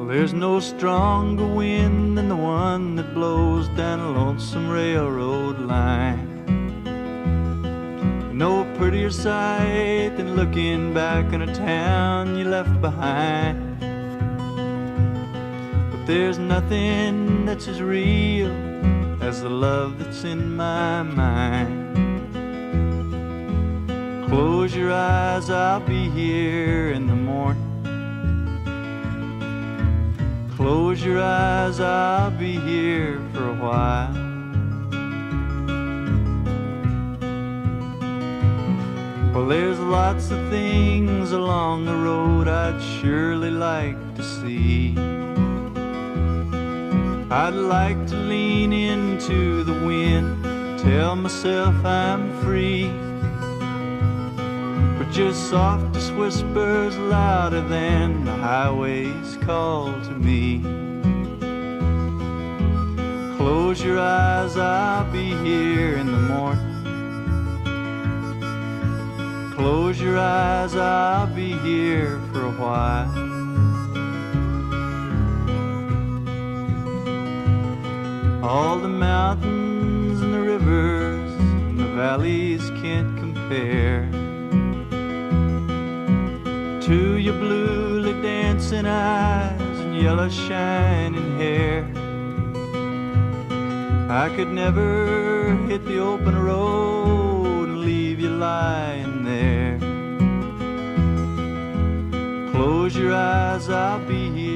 Well, there's no stronger wind than the one that blows down a lonesome railroad line. No prettier sight than looking back on a town you left behind. But there's nothing that's as real as the love that's in my mind. Close your eyes, I'll be here in the morning. Close your eyes, I'll be here for a while. Well, there's lots of things along the road I'd surely like to see. I'd like to lean into the wind, tell myself I'm free. But just softest whispers louder than the highway's call to me. Close your eyes, I'll be here in the morning. Close your eyes, I'll be here for a while. All the mountains and the rivers and the valleys can't compare to your bluely dancing eyes and yellow shining hair. I could never hit the open road and leave you lying there. Close your eyes, I'll be here